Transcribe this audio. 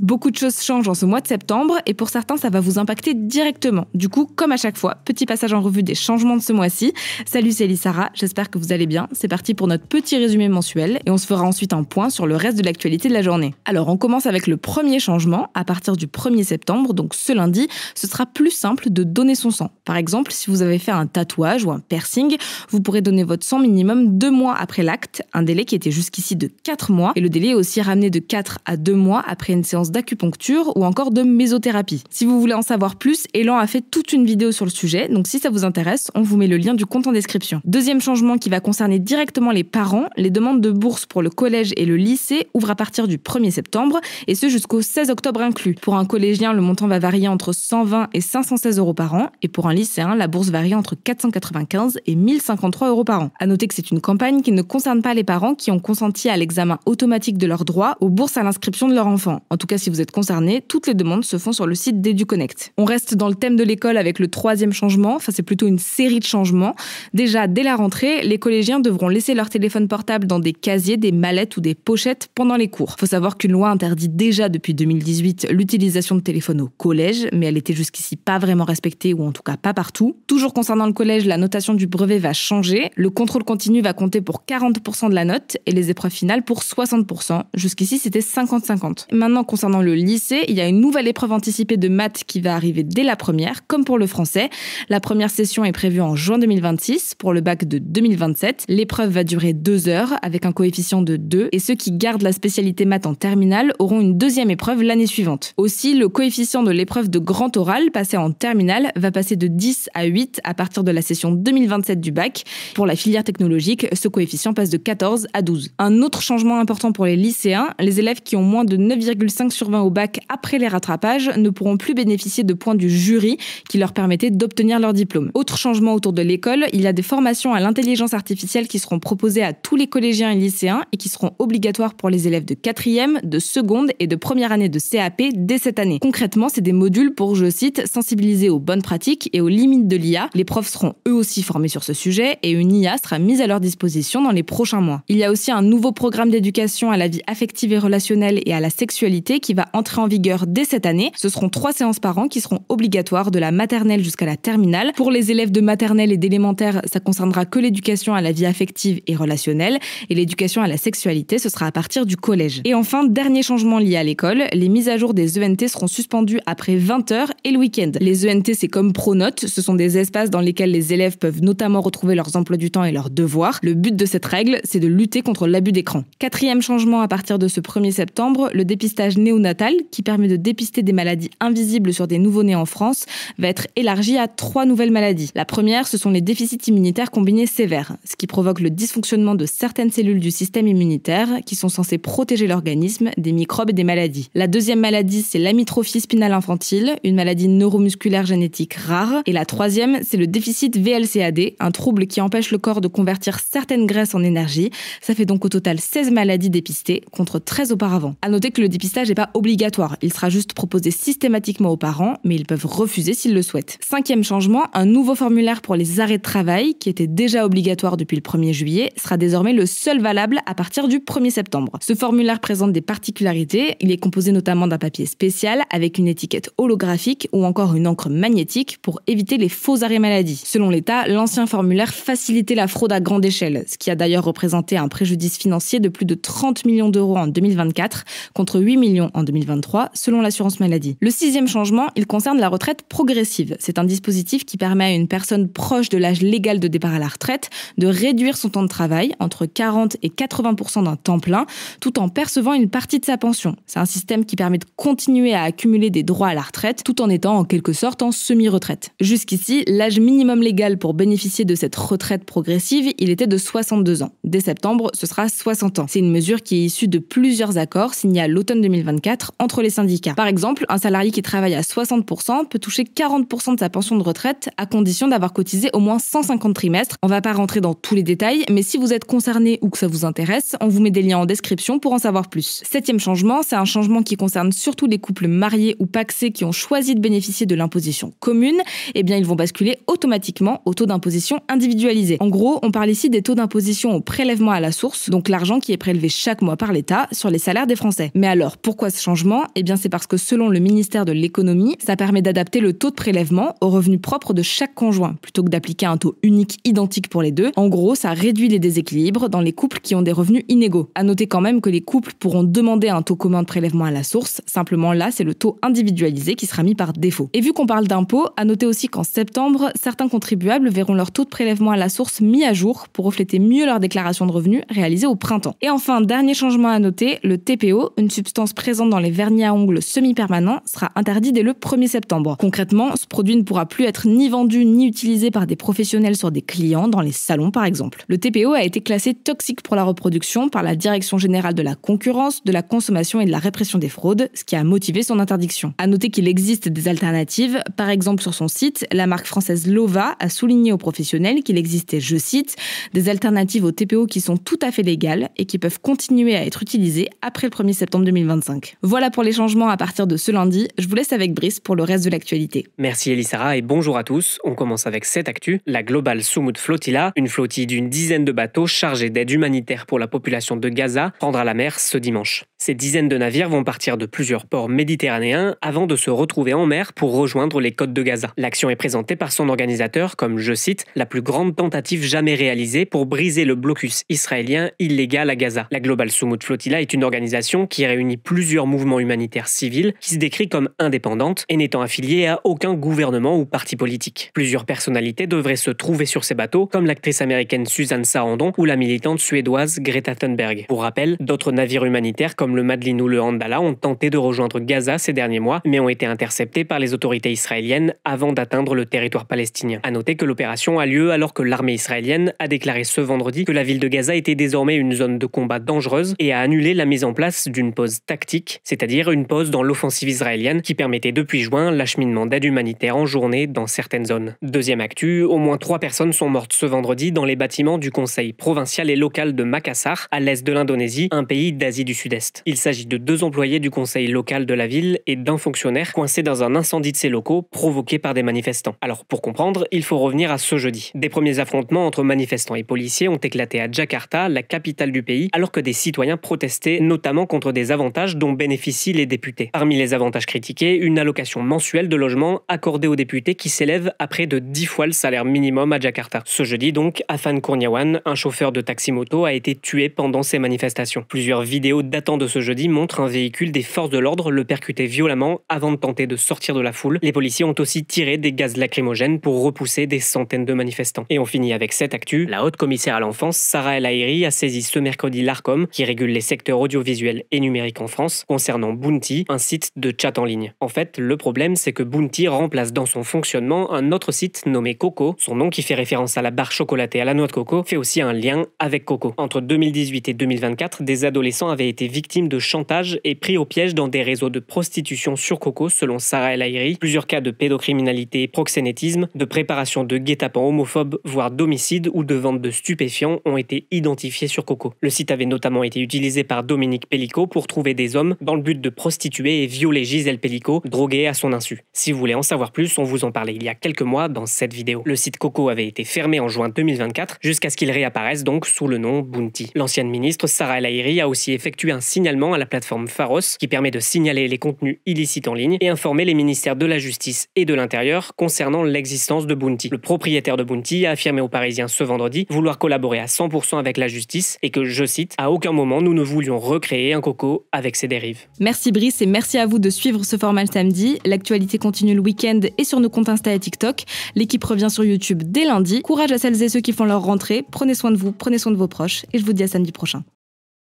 Beaucoup de choses changent en ce mois de septembre et pour certains, ça va vous impacter directement. Du coup, comme à chaque fois, petit passage en revue des changements de ce mois-ci. Salut, c'est Sarah, j'espère que vous allez bien. C'est parti pour notre petit résumé mensuel et on se fera ensuite un point sur le reste de l'actualité de la journée. Alors, on commence avec le premier changement. À partir du 1er septembre, donc ce lundi, ce sera plus simple de donner son sang. Par exemple, si vous avez fait un tatouage ou un piercing, vous pourrez donner votre sang minimum 2 mois après l'acte, un délai qui était jusqu'ici de 4 mois et le délai est aussi ramené de 4 à 2 mois après une séance d'acupuncture ou encore de mésothérapie. Si vous voulez en savoir plus, Elan a fait toute une vidéo sur le sujet, donc si ça vous intéresse, on vous met le lien du compte en description. Deuxième changement qui va concerner directement les parents, les demandes de bourse pour le collège et le lycée ouvrent à partir du 1er septembre et ce jusqu'au 16 octobre inclus. Pour un collégien, le montant va varier entre 120 et 516 € par an et pour un lycéen, la bourse varie entre 495 et 1053 € par an. À noter que c'est une campagne qui ne concerne pas les parents qui ont consenti à l'examen automatique de leurs droits aux bourses à l'inscription de leur enfant. En tout cas, si vous êtes concerné, toutes les demandes se font sur le site d'EduConnect. On reste dans le thème de l'école avec le 3e changement, c'est plutôt une série de changements. Déjà, dès la rentrée, les collégiens devront laisser leur téléphone portable dans des casiers, des mallettes ou des pochettes pendant les cours. Faut savoir qu'une loi interdit déjà depuis 2018 l'utilisation de téléphone au collège, mais elle était jusqu'ici pas vraiment respectée ou en tout cas pas partout. Toujours concernant le collège, la notation du brevet va changer. Le contrôle continu va compter pour 40% de la note et les épreuves finales pour 60%. Jusqu'ici, c'était 50-50. Maintenant, concernant le lycée, il y a une nouvelle épreuve anticipée de maths qui va arriver dès la première, comme pour le français. La première session est prévue en juin 2026 pour le bac de 2027. L'épreuve va durer 2 heures avec un coefficient de 2 et ceux qui gardent la spécialité maths en terminale auront une deuxième épreuve l'année suivante. Aussi, le coefficient de l'épreuve de grand oral passé en terminale va passer de 10 à 8 à partir de la session 2027 du bac. Pour la filière technologique, ce coefficient passe de 14 à 12. Un autre changement important pour les lycéens, les élèves qui ont moins de 9,5 sur 20 au bac après les rattrapages ne pourront plus bénéficier de points du jury qui leur permettaient d'obtenir leur diplôme. Autre changement autour de l'école, il y a des formations à l'intelligence artificielle qui seront proposées à tous les collégiens et lycéens et qui seront obligatoires pour les élèves de 4e, de seconde et de première année de CAP dès cette année. Concrètement, c'est des modules pour, je cite, sensibiliser aux bonnes pratiques et aux limites de l'IA. Les profs seront eux aussi formés sur ce sujet et une IA sera mise à leur disposition dans les prochains mois. Il y a aussi un nouveau programme d'éducation à la vie affective et relationnelle et à la sexualité qui va entrer en vigueur dès cette année. Ce seront 3 séances par an qui seront obligatoires de la maternelle jusqu'à la terminale. Pour les élèves de maternelle et d'élémentaire, ça concernera que l'éducation à la vie affective et relationnelle et l'éducation à la sexualité, ce sera à partir du collège. Et enfin, dernier changement lié à l'école, les mises à jour des ENT seront suspendues après 20 heures et le week-end. Les ENT, c'est comme Pronote, ce sont des espaces dans lesquels les élèves peuvent notamment retrouver leurs emplois du temps et leurs devoirs. Le but de cette règle, c'est de lutter contre l'abus d'écran. 4e changement à partir de ce 1er septembre, le dépistage néonatal, qui permet de dépister des maladies invisibles sur des nouveau-nés en France, va être élargi à 3 nouvelles maladies. La première, ce sont les déficits immunitaires combinés sévères, ce qui provoque le dysfonctionnement de certaines cellules du système immunitaire qui sont censées protéger l'organisme des microbes et des maladies. La deuxième maladie, c'est l'amyotrophie spinale infantile, une maladie neuromusculaire génétique rare. Et la troisième, c'est le déficit VLCAD, un trouble qui empêche le corps de convertir certaines graisses en énergie. Ça fait donc au total 16 maladies dépistées contre 13 auparavant. À noter que le dépistage n'est pas obligatoire, il sera juste proposé systématiquement aux parents, mais ils peuvent refuser s'ils le souhaitent. 5e changement, un nouveau formulaire pour les arrêts de travail, qui était déjà obligatoire depuis le 1er juillet, sera désormais le seul valable à partir du 1er septembre. Ce formulaire présente des particularités, il est composé notamment d'un papier spécial avec une étiquette holographique ou encore une encre magnétique pour éviter les faux arrêts maladie. Selon l'État, l'ancien formulaire facilitait la fraude à grande échelle, ce qui a d'ailleurs représenté un préjudice financier de plus de 30 millions d'euros en 2024 contre 8 millions en 2023 selon l'assurance maladie. Le 6e changement, il concerne la retraite progressive. C'est un dispositif qui permet à une personne proche de l'âge légal de départ à la retraite de réduire son temps de travail entre 40 et 80% d'un temps plein tout en percevant une partie de sa pension. C'est un système qui permet de continuer à accumuler des droits à la retraite tout en étant en quelque sorte en semi-retraite. Jusqu'ici, l'âge minimum légal pour bénéficier de cette retraite progressive, il était de 62 ans. Dès septembre, ce sera 60 ans. C'est une mesure qui est issue de plusieurs accords signés à l'automne 2024 entre les syndicats. Par exemple, un salarié qui travaille à 60% peut toucher 40% de sa pension de retraite à condition d'avoir cotisé au moins 150 trimestres. On va pas rentrer dans tous les détails, mais si vous êtes concerné ou que ça vous intéresse, on vous met des liens en description pour en savoir plus. 7e changement, c'est un changement qui concerne surtout les couples mariés ou pacsés qui ont choisi de bénéficier de l'imposition commune. Eh bien, ils vont basculer automatiquement au taux d'imposition individualisé. En gros, on parle ici des taux d'imposition au prélèvement à la source, donc l'argent qui est prélevé chaque mois par l'État sur les salaires des Français. Mais alors, pourquoi ce changement ? Eh bien, c'est parce que selon le ministère de l'économie, ça permet d'adapter le taux de prélèvement au revenu propre de chaque conjoint, plutôt que d'appliquer un taux unique identique pour les deux. En gros, ça réduit les déséquilibres dans les couples qui ont des revenus inégaux. À noter quand même que les couples pourront demander un taux commun de prélèvement à la source. Simplement là, c'est le taux individualisé qui sera mis par défaut. Et vu qu'on parle d'impôts, à noter aussi qu'en septembre, certains contribuables verront leur taux de prélèvement à la source mis à jour pour refléter mieux leur déclaration de revenus réalisée au printemps. Et enfin, dernier changement à noter, le TPO, une substance présente dans les vernis à ongles semi-permanents, sera interdit dès le 1er septembre. Concrètement, ce produit ne pourra plus être ni vendu ni utilisé par des professionnels sur des clients, dans les salons par exemple. Le TPO a été classé toxique pour la reproduction par la Direction générale de la concurrence, de la consommation et de la répression des fraudes, ce qui a motivé son interdiction. À noter qu'il existe des alternatives. Par exemple, sur son site, la marque française Lova a souligné aux professionnels qu'il existait, je cite, des alternatives au TPO qui sont tout à fait légales et qui peuvent continuer à être utilisées après le 1er septembre 2025. Voilà pour les changements à partir de ce lundi. Je vous laisse avec Brice pour le reste de l'actualité. Merci Elisara et bonjour à tous. On commence avec cette actu. La Global Soumoud Flotilla, une flottille d'une dizaine de bateaux chargés d'aide humanitaire pour la population de Gaza, prendra la mer ce dimanche. Ces dizaines de navires vont partir de plusieurs ports méditerranéens avant de se retrouver en mer pour rejoindre les côtes de Gaza. L'action est présentée par son organisateur comme, je cite, la plus grande tentative jamais réalisée pour briser le blocus israélien illégal à Gaza. La Global Soumoud Flotilla est une organisation qui réunit plusieurs mouvements humanitaires civils qui se décrit comme indépendante et n'étant affiliée à aucun gouvernement ou parti politique. Plusieurs personnalités devraient se trouver sur ces bateaux, comme l'actrice américaine Susan Sarandon ou la militante suédoise Greta Thunberg. Pour rappel, d'autres navires humanitaires comme le Madlin ou le Handala ont tenté de rejoindre Gaza ces derniers mois, mais ont été interceptés par les autorités israéliennes avant d'atteindre le territoire palestinien. À noter que l'opération a lieu alors que l'armée israélienne a déclaré ce vendredi que la ville de Gaza était désormais une zone de combat dangereuse et a annulé la mise en place d'une pause tactique, c'est-à-dire une pause dans l'offensive israélienne qui permettait depuis juin l'acheminement d'aide humanitaire en journée dans certaines zones. Deuxième actu, au moins 3 personnes sont mortes ce vendredi dans les bâtiments du conseil provincial et local de Makassar, à l'est de l'Indonésie, un pays d'Asie du Sud-Est. Il s'agit de 2 employés du conseil local de la ville et d'un fonctionnaire coincé dans un incendie de ses locaux provoqué par des manifestants. Alors pour comprendre, il faut revenir à ce jeudi. Des premiers affrontements entre manifestants et policiers ont éclaté à Jakarta, la capitale du pays, alors que des citoyens protestaient notamment contre des avantages dont bénéficient les députés. Parmi les avantages critiqués, une allocation mensuelle de logement accordée aux députés qui s'élève à près de 10 fois le salaire minimum à Jakarta. Ce jeudi donc, Afan Kurniawan, un chauffeur de taxi-moto, a été tué pendant ces manifestations. Plusieurs vidéos datant de ce jeudi montrent un véhicule des forces de l'ordre le percuter violemment avant de tenter de sortir de la foule. Les policiers ont aussi tiré des gaz lacrymogènes pour repousser des centaines de manifestants. Et on finit avec cette actu. La haute commissaire à l'enfance, Sarah El Haïry, a saisi ce mercredi l'Arcom, qui régule les secteurs audiovisuels et numériques en France, concernant Bounty, un site de chat en ligne. En fait, le problème, c'est que Bounty remplace dans son fonctionnement un autre site nommé Coco. Son nom, qui fait référence à la barre chocolatée à la noix de coco, fait aussi un lien avec Coco. Entre 2018 et 2024, des adolescents avaient été victimes de chantage et pris au piège dans des réseaux de prostitution sur Coco, selon Sarah El Haïry. Plusieurs cas de pédocriminalité et proxénétisme, de préparation de guet-apens homophobes, voire d'homicide ou de vente de stupéfiants ont été identifiés sur Coco. Le site avait notamment été utilisé par Dominique Pellico pour trouver des hommes dans le but de prostituer et violer Gisèle Pellico, droguée à son insu. Si vous voulez en savoir plus, on vous en parlait il y a quelques mois dans cette vidéo. Le site Coco avait été fermé en juin 2024, jusqu'à ce qu'il réapparaisse donc sous le nom Bounty. L'ancienne ministre Sarah El Haïry a aussi effectué un signalement à la plateforme Pharos, qui permet de signaler les contenus illicites en ligne et informer les ministères de la Justice et de l'Intérieur concernant l'existence de Bounty. Le propriétaire de Bounty a affirmé aux Parisiens ce vendredi vouloir collaborer à 100% avec la justice et que, je cite, « à aucun moment nous ne voulions recréer un Coco avec ses dérives ». Merci Brice et merci à vous de suivre ce format le samedi. L'actualité continue le week-end et sur nos comptes Insta et TikTok. L'équipe revient sur YouTube dès lundi. Courage à celles et ceux qui font leur rentrée. Prenez soin de vous, prenez soin de vos proches et je vous dis à samedi prochain.